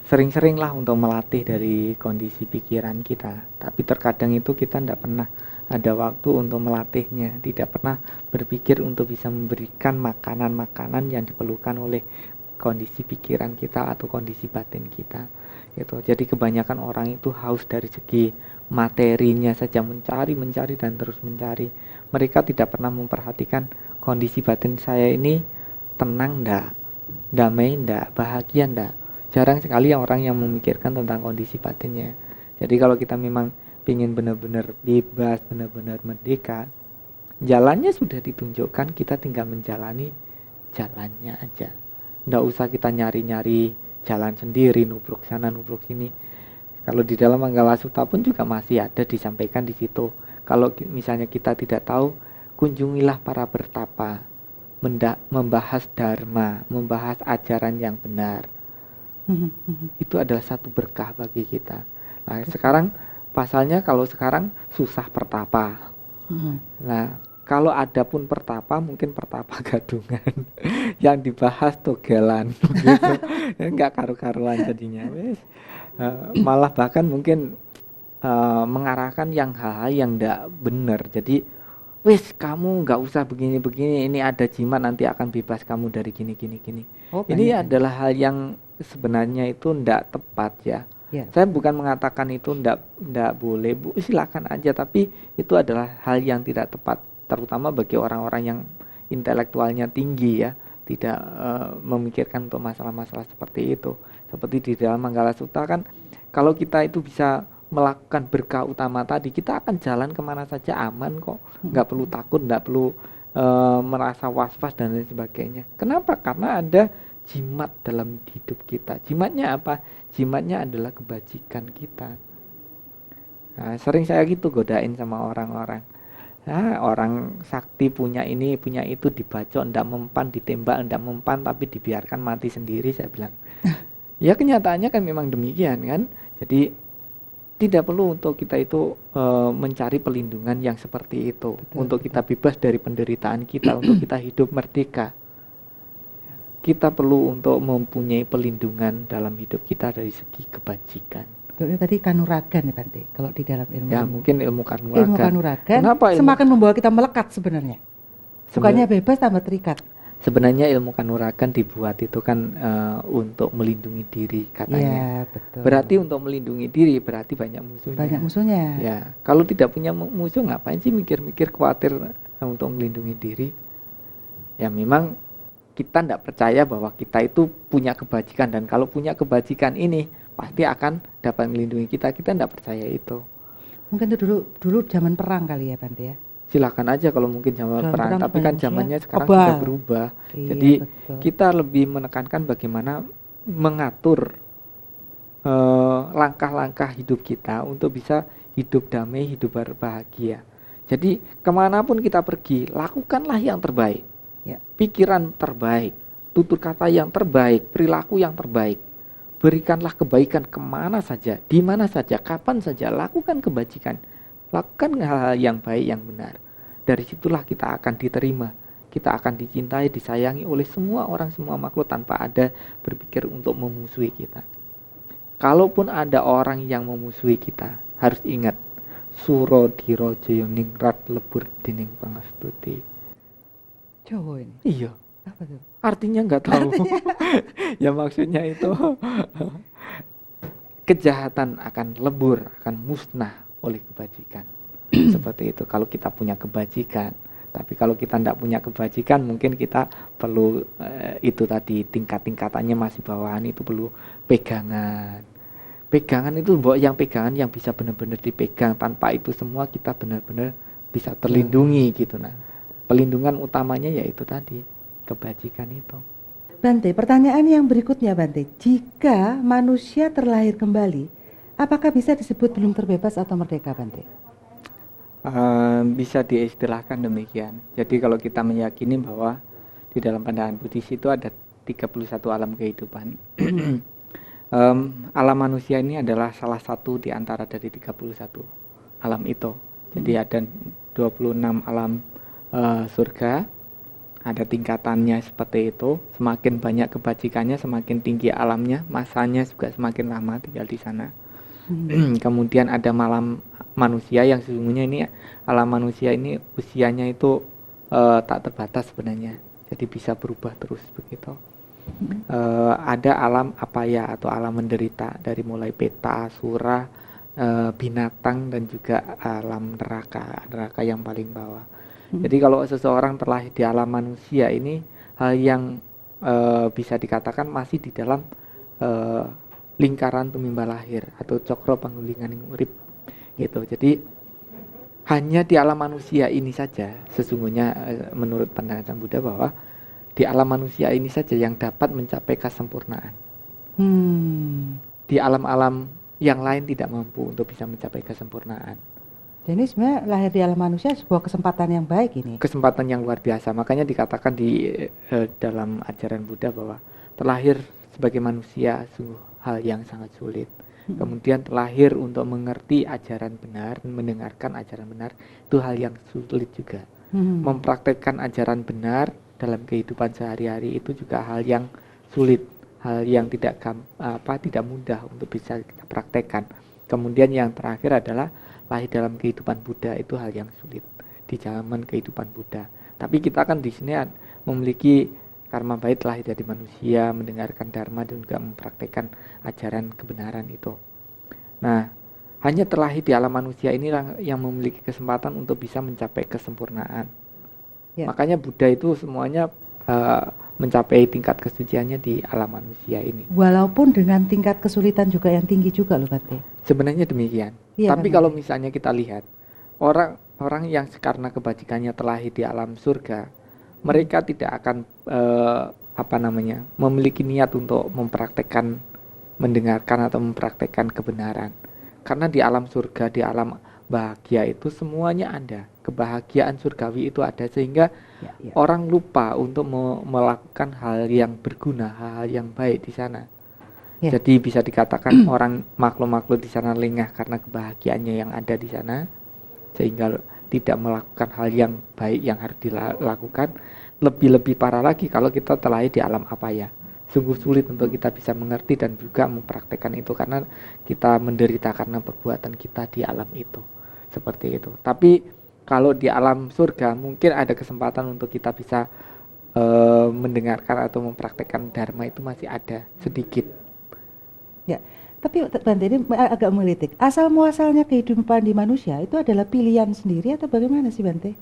sering-seringlah untuk melatih dari kondisi pikiran kita, tapi terkadang itu kita tidak pernah ada waktu untuk melatihnya, tidak pernah berpikir untuk bisa memberikan makanan-makanan yang diperlukan oleh kondisi pikiran kita atau kondisi batin kita. Itu jadi kebanyakan orang itu haus dari segi materinya saja, mencari dan terus mencari. Mereka tidak pernah memperhatikan kondisi batin saya ini tenang ndak, damai ndak, bahagia ndak. Jarang sekali orang yang memikirkan tentang kondisi batinnya. Jadi kalau kita memang ingin benar-benar bebas, benar-benar merdeka, jalannya sudah ditunjukkan, kita tinggal menjalani jalannya aja. Nggak usah kita nyari-nyari jalan sendiri, nubruk sana, nubruk sini. Kalau di dalam Manggala Sutta pun juga masih ada disampaikan di situ. Kalau misalnya kita tidak tahu, kunjungilah para bertapa, membahas dharma, membahas ajaran yang benar. Itu adalah satu berkah bagi kita. Nah, sekarang pasalnya kalau sekarang susah pertapa. Nah, kalau ada pun pertapa, mungkin pertapa gadungan. Yang dibahas togelan gitu. Enggak karu-karuan jadinya. Malah bahkan mungkin mengarahkan yang hal-hal yang enggak benar. Jadi wis kamu nggak usah begini-begini, ini ada jimat nanti akan bebas kamu dari gini. Ini adalah hal yang sebenarnya itu ndak tepat ya. Saya bukan mengatakan itu ndak boleh, Bu, silakan aja, tapi itu adalah hal yang tidak tepat, terutama bagi orang-orang yang intelektualnya tinggi ya, tidak memikirkan untuk masalah-masalah seperti itu. Seperti di dalam Manggala Sutta kan, kalau kita itu bisa melakukan berkah utama tadi, kita akan jalan kemana saja aman kok, nggak perlu takut, nggak perlu merasa was-was dan lain sebagainya. Kenapa? Karena ada jimat dalam hidup kita. Jimatnya apa? Jimatnya adalah kebajikan kita. Nah, sering saya gitu godain sama orang-orang. Nah, orang sakti punya ini, punya itu, dibacok, ndak mempan, ditembak, ndak mempan, tapi dibiarkan mati sendiri, saya bilang. Ya kenyataannya kan memang demikian kan. Jadi tidak perlu untuk kita itu mencari pelindungan yang seperti itu. Untuk kita bebas dari penderitaan kita, untuk kita hidup merdeka. Kita perlu untuk mempunyai pelindungan dalam hidup kita dari segi kebajikan. Tadi kanuragan ya Bante, kalau di dalam ilmu. Ya mungkin ilmu kanuragan. Ilmu kanuragan Kenapa semakin membawa kita melekat sebenarnya. Bukannya bebas tambah terikat. Sebenarnya ilmu kanuragan dibuat itu kan untuk melindungi diri katanya. Ya, betul. Berarti untuk melindungi diri berarti banyak musuhnya. Banyak musuhnya. Ya, kalau tidak punya musuh ngapain sih mikir-mikir khawatir untuk melindungi diri? Ya memang kita tidak percaya bahwa kita itu punya kebajikan, dan kalau punya kebajikan ini pasti akan dapat melindungi kita. Kita tidak percaya itu. Mungkin itu dulu zaman perang kali ya Bante ya. silakan aja kalau mungkin zaman Dalam perang, perang tapi banyak kan musuhnya zamannya sekarang kebal. sudah berubah. Iya, Jadi betul. kita lebih menekankan bagaimana mengatur langkah-langkah hidup kita untuk bisa hidup damai, hidup berbahagia. Jadi kemanapun kita pergi, lakukanlah yang terbaik, Ya. pikiran terbaik, tutur kata yang terbaik, perilaku yang terbaik. Berikanlah kebaikan kemana saja, di mana saja, kapan saja, lakukan kebajikan. Lakukan hal-hal yang baik, yang benar. Dari situlah kita akan diterima, kita akan dicintai, disayangi oleh semua orang, semua makhluk tanpa ada berpikir untuk memusuhi kita. Kalaupun ada orang yang memusuhi kita, harus ingat, Suro diro joyo ningrat lebur dining pangastuti. Jawa ini. Iya, Apa tuh? artinya nggak tahu. Ya maksudnya itu kejahatan akan lebur, akan musnah oleh kebajikan. Seperti itu kalau kita punya kebajikan. Tapi kalau kita tidak punya kebajikan, mungkin kita perlu itu tadi tingkat-tingkatannya masih bawahan, itu perlu pegangan. Pegangan itu yang pegangan yang bisa benar-benar dipegang. Tanpa itu semua kita benar-benar bisa terlindungi gitu. Nah, pelindungan utamanya yaitu tadi kebajikan itu. Bante, pertanyaan yang berikutnya Bante, jika manusia terlahir kembali, apakah bisa disebut belum terbebas atau merdeka Bante? Bisa diistilahkan demikian. Jadi kalau kita meyakini bahwa di dalam pandangan Buddhis itu ada 31 alam kehidupan. Alam manusia ini adalah salah satu di antara dari 31 alam itu. Jadi ada 26 alam surga, ada tingkatannya seperti itu. Semakin banyak kebajikannya, semakin tinggi alamnya, masanya juga semakin lama tinggal di sana. Kemudian ada malam manusia yang sesungguhnya ini alam manusia ini usianya itu tak terbatas sebenarnya. Jadi bisa berubah terus begitu. Ada alam apaya atau alam menderita dari mulai peta, asura, binatang dan juga alam neraka yang paling bawah. Jadi kalau seseorang terlahir di alam manusia ini hal yang bisa dikatakan masih di dalam lingkaran tumimba lahir atau cokro panggulinganing urip gitu. Jadi hanya di alam manusia ini saja sesungguhnya menurut pandangan Sang Buddha bahwa di alam manusia ini saja yang dapat mencapai kesempurnaan. Di alam-alam yang lain tidak mampu untuk bisa mencapai kesempurnaan. Jadi sebenarnya lahir di alam manusia sebuah kesempatan yang baik ini. Kesempatan yang luar biasa. Makanya dikatakan di dalam ajaran Buddha bahwa terlahir sebagai manusia sungguh hal yang sangat sulit. Kemudian terlahir untuk mengerti ajaran benar, mendengarkan ajaran benar, itu hal yang sulit juga. Mempraktekkan ajaran benar dalam kehidupan sehari-hari itu juga hal yang sulit, hal yang tidak mudah untuk bisa kita praktekkan. Kemudian yang terakhir adalah lahir dalam kehidupan Buddha, itu hal yang sulit di zaman kehidupan Buddha. Tapi kita kan di sini memiliki karma baik, lahir dari manusia, mendengarkan dharma dan juga mempraktekkan ajaran kebenaran itu. Nah, hanya terlahir di alam manusia inilah yang memiliki kesempatan untuk bisa mencapai kesempurnaan. Ya. Makanya Buddha itu semuanya mencapai tingkat kesuciannya di alam manusia ini. Walaupun dengan tingkat kesulitan juga yang tinggi juga loh Bante. Sebenarnya demikian. Ya, tapi kalau misalnya kita lihat orang yang karena kebajikannya terlahir di alam surga, mereka tidak akan memiliki niat untuk mempraktekkan, mendengarkan atau mempraktekkan kebenaran. Karena di alam surga, di alam bahagia itu semuanya ada. Kebahagiaan surgawi itu ada sehingga orang lupa untuk melakukan hal yang berguna, hal yang baik di sana. Jadi bisa dikatakan orang makhluk-makhluk di sana lengah karena kebahagiaannya yang ada di sana, sehingga tidak melakukan hal yang baik yang harus dilakukan. Lebih-lebih parah lagi kalau kita terlahir di alam apaya. Sungguh sulit untuk kita bisa mengerti dan juga mempraktekkan itu karena kita menderita karena perbuatan kita di alam itu. Seperti itu. Tapi kalau di alam surga mungkin ada kesempatan untuk kita bisa mendengarkan atau mempraktekkan dharma, itu masih ada sedikit. Ya, tapi Bante ini agak melitik. Asal muasalnya kehidupan di manusia itu adalah pilihan sendiri atau bagaimana sih Bante?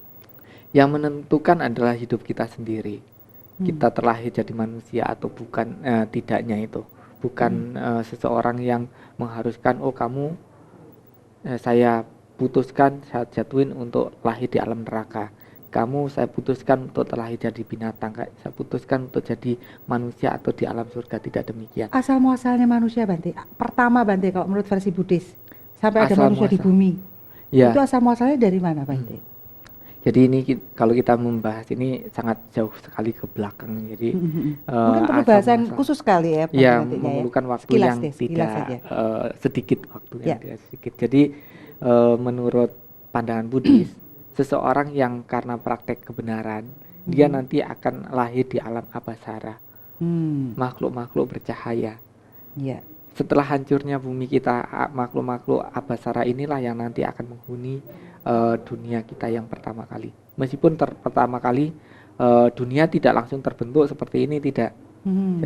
Yang menentukan adalah hidup kita sendiri. Kita terlahir jadi manusia atau bukan, tidaknya itu bukan seseorang yang mengharuskan kamu saya putuskan, saya jatuhin untuk lahir di alam neraka. Kamu saya putuskan untuk terlahir jadi binatang, saya putuskan untuk jadi manusia atau di alam surga. Tidak demikian. Asal muasalnya manusia Bante, pertama Bante kalau menurut versi Buddhis, sampai ada Asal manusia di muasal. bumi, Ya, itu asal muasalnya dari mana Bante? jadi ini kalau kita membahas ini sangat jauh sekali ke belakang. Jadi Mungkin perlu asal bahasan muasal. khusus kali ya Bante Ya, nantinya ya. memerlukan waktu Sekilas yang deh, sekilas saja. tidak sedikit, waktu yang Ya. tidak sedikit. Jadi menurut pandangan Buddhis, seseorang yang karena praktek kebenaran, dia nanti akan lahir di alam abasara, makhluk-makhluk bercahaya. Ya. Setelah hancurnya bumi kita, makhluk-makhluk abasara inilah yang nanti akan menghuni dunia kita yang pertama kali. Meskipun pertama kali dunia tidak langsung terbentuk seperti ini, tidak.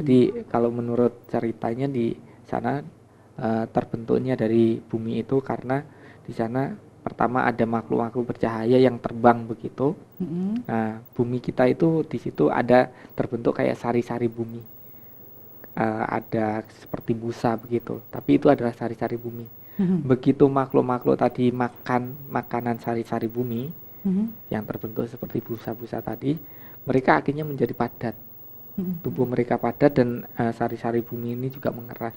Jadi kalau menurut ceritanya di sana terbentuknya dari bumi itu karena di sana pertama ada makhluk-makhluk bercahaya yang terbang begitu. Nah, bumi kita itu di situ ada terbentuk kayak sari-sari bumi. Ada seperti busa begitu, tapi itu adalah sari-sari bumi. Begitu makhluk-makhluk tadi makan makanan sari-sari bumi yang terbentuk seperti busa-busa tadi, mereka akhirnya menjadi padat. Tubuh mereka padat dan sari-sari bumi ini juga mengeras,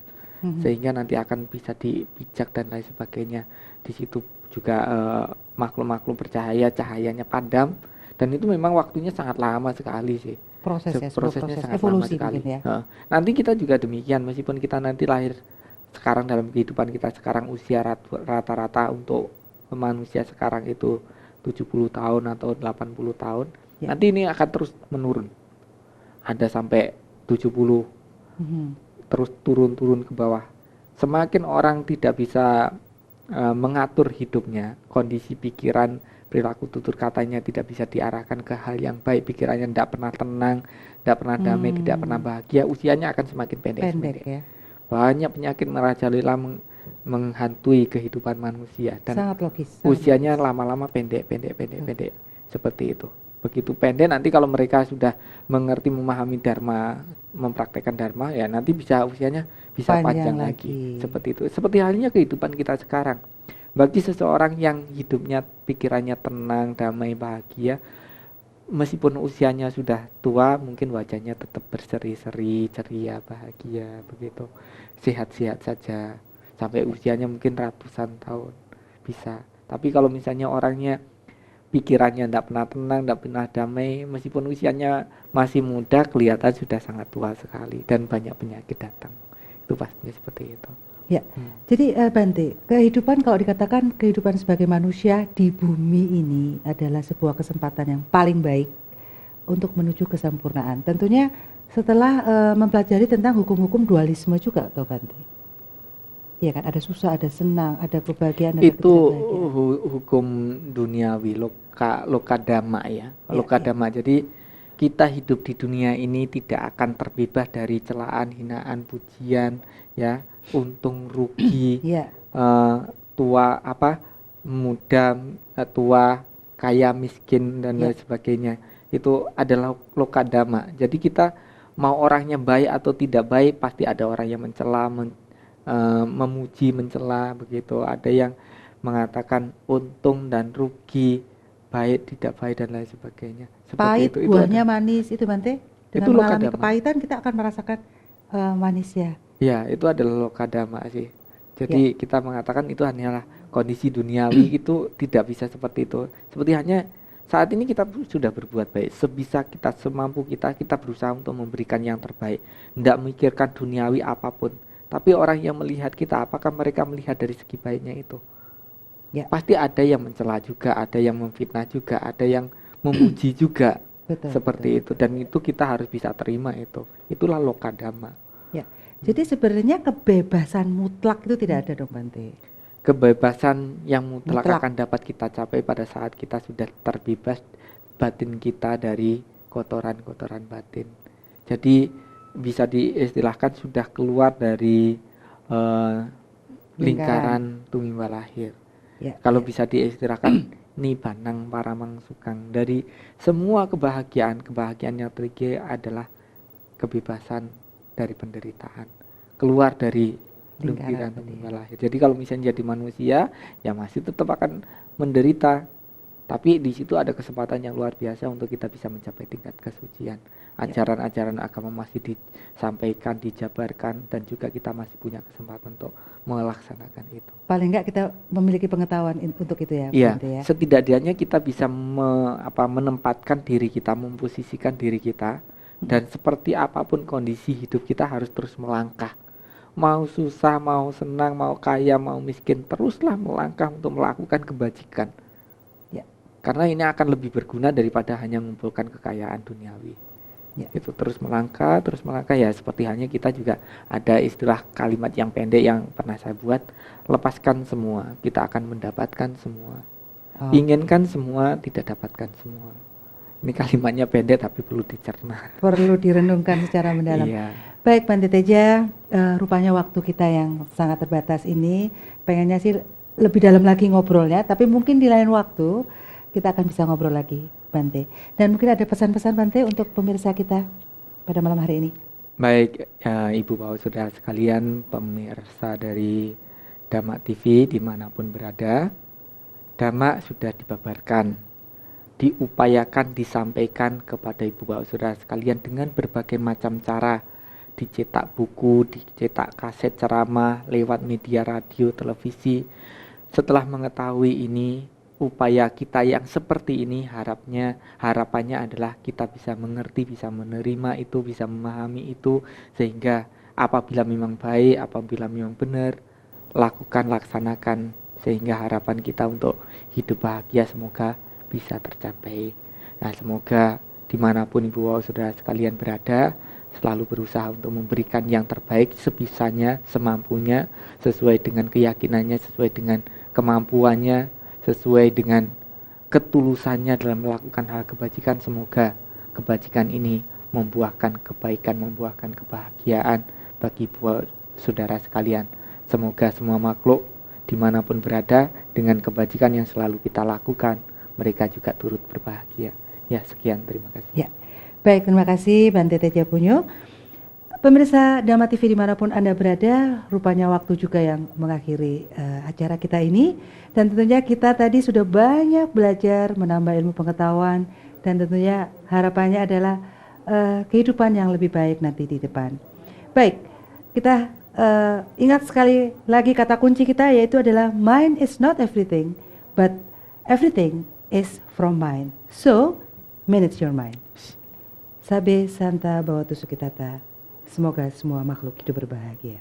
sehingga nanti akan bisa dipijak dan lain sebagainya. Di situ juga makhluk-makhluk bercahaya, cahayanya padam, dan itu memang waktunya sangat lama sekali sih. Prosesnya Proses sangat evolusi lama sekali ya. Nanti kita juga demikian, meskipun kita nanti lahir sekarang dalam kehidupan kita sekarang, usia rata-rata untuk manusia sekarang itu 70 tahun atau 80 tahun, nanti ini akan terus menurun. Ada sampai 70, terus turun ke bawah. Semakin orang tidak bisa mengatur hidupnya, kondisi pikiran, perilaku, tutur katanya tidak bisa diarahkan ke hal yang baik, pikirannya tidak pernah tenang, tidak pernah damai, tidak pernah bahagia, usianya akan semakin pendek ya. Banyak penyakit merajalela menghantui kehidupan manusia, dan sangat logis, usianya lama-lama pendek seperti itu. Begitu pendek, nanti kalau mereka sudah mengerti, memahami dharma, mempraktekkan dharma, ya nanti usianya bisa panjang lagi. Seperti itu. Seperti halnya kehidupan kita sekarang. Bagi seseorang yang hidupnya, pikirannya tenang, damai, bahagia, meskipun usianya sudah tua, mungkin wajahnya tetap berseri-seri, ceria, bahagia, begitu. Sehat-sehat saja sampai usianya mungkin ratusan tahun bisa. Tapi kalau misalnya orangnya pikirannya tidak pernah tenang, tidak pernah damai, meskipun usianya masih muda, kelihatan sudah sangat tua sekali dan banyak penyakit datang. Itu pastinya seperti itu. Ya, jadi Bante, kehidupan kalau dikatakan kehidupan sebagai manusia di bumi ini adalah sebuah kesempatan yang paling baik untuk menuju kesempurnaan. Tentunya setelah mempelajari tentang hukum-hukum dualisme juga, toh Bante. Iya kan, ada susah, ada senang, ada kebahagiaan, ada itu ketidakbahagiaan. hukum duniawi, lokadama ya, lokadama. Jadi kita hidup di dunia ini tidak akan terbebas dari celaan, hinaan, pujian, ya, untung rugi, tua muda, tua, kaya, miskin, dan lain sebagainya. Itu adalah lokadama. Jadi kita mau orangnya baik atau tidak baik, pasti ada orang yang mencela, memuji, mencela, begitu. Ada yang mengatakan untung dan rugi, baik, tidak baik, dan lain sebagainya. Pahit, buahnya manis, itu Bante. Dengan itu mengalami lokadama. Kepahitan kita akan merasakan manisnya. Ya, itu adalah lokadama sih. Jadi kita mengatakan itu hanyalah kondisi duniawi, itu tidak bisa seperti itu. Seperti hanya saat ini kita sudah berbuat baik, sebisa kita, semampu kita, kita berusaha untuk memberikan yang terbaik. Tidak memikirkan duniawi apapun. Tapi orang yang melihat kita, apakah mereka melihat dari segi baiknya itu? Pasti ada yang mencela juga, ada yang memfitnah juga, ada yang memuji juga. Seperti itu. Dan itu kita harus bisa terima itu. Itulah lokadama. Jadi sebenarnya kebebasan mutlak itu tidak ada dong Bante. Kebebasan yang mutlak akan dapat kita capai pada saat kita sudah terbebas batin kita dari kotoran-kotoran batin. Jadi bisa diistilahkan sudah keluar dari lingkaran tumimba lahir. Kalau bisa diistilahkan nibanang paramang sukang, dari semua kebahagiaan yang terjadi adalah kebebasan dari penderitaan, keluar dari lingkaran tunggal lahir. Jadi kalau misalnya jadi manusia, ya masih tetap akan menderita. Tapi di situ ada kesempatan yang luar biasa untuk kita bisa mencapai tingkat kesucian. Ajaran-ajaran agama masih disampaikan, dijabarkan, dan juga kita masih punya kesempatan untuk melaksanakan itu. Paling enggak kita memiliki pengetahuan untuk itu ya, Iya, Bante ya. setidaknya kita bisa menempatkan diri kita, memposisikan diri kita, dan seperti apapun kondisi hidup kita harus terus melangkah. Mau susah, mau senang, mau kaya, mau miskin, teruslah melangkah untuk melakukan kebajikan. Karena ini akan lebih berguna daripada hanya mengumpulkan kekayaan duniawi. Itu terus melangkah ya, seperti halnya kita juga ada istilah kalimat yang pendek yang pernah saya buat, lepaskan semua, kita akan mendapatkan semua. Inginkan semua, tidak dapatkan semua. Ini kalimatnya pendek tapi perlu dicerna. Perlu direnungkan secara mendalam. Baik Bante Teja, rupanya waktu kita yang sangat terbatas ini, pengennya sih lebih dalam lagi ngobrolnya, tapi mungkin di lain waktu kita akan bisa ngobrol lagi, Bante. Dan mungkin ada pesan-pesan Bante untuk pemirsa kita pada malam hari ini. Baik, Ibu Bapak Saudara sekalian, pemirsa dari Dhamma TV dimanapun berada, Dhamma sudah dibabarkan, diupayakan, disampaikan kepada Ibu Bapak Saudara sekalian dengan berbagai macam cara, dicetak buku, dicetak kaset ceramah, lewat media radio, televisi. Setelah mengetahui ini, upaya kita yang seperti ini harapannya adalah kita bisa mengerti, bisa menerima itu, bisa memahami itu, sehingga apabila memang baik, apabila memang benar, laksanakan, sehingga harapan kita untuk hidup bahagia semoga bisa tercapai. Nah, semoga dimanapun Ibu Bapak Saudara sekalian berada, selalu berusaha untuk memberikan yang terbaik sebisanya, semampunya, sesuai dengan keyakinannya, sesuai dengan kemampuannya, sesuai dengan ketulusannya dalam melakukan hal kebajikan. Semoga kebajikan ini membuahkan kebaikan, membuahkan kebahagiaan bagi saudara sekalian. Semoga semua makhluk dimanapun berada, dengan kebajikan yang selalu kita lakukan, mereka juga turut berbahagia. Ya, sekian, terima kasih. Baik, terima kasih Bante Teja Punyo. Pemirsa Dhamma TV dimanapun Anda berada, rupanya waktu juga yang mengakhiri acara kita ini. Dan tentunya kita tadi sudah banyak belajar, menambah ilmu pengetahuan, dan tentunya harapannya adalah kehidupan yang lebih baik nanti di depan. Baik, kita ingat sekali lagi kata kunci kita, yaitu adalah mind is not everything, but everything is from mind. So, manage your mind. Sabe Santa Bawatu Sukitata. Semoga semua makhluk hidup berbahagia.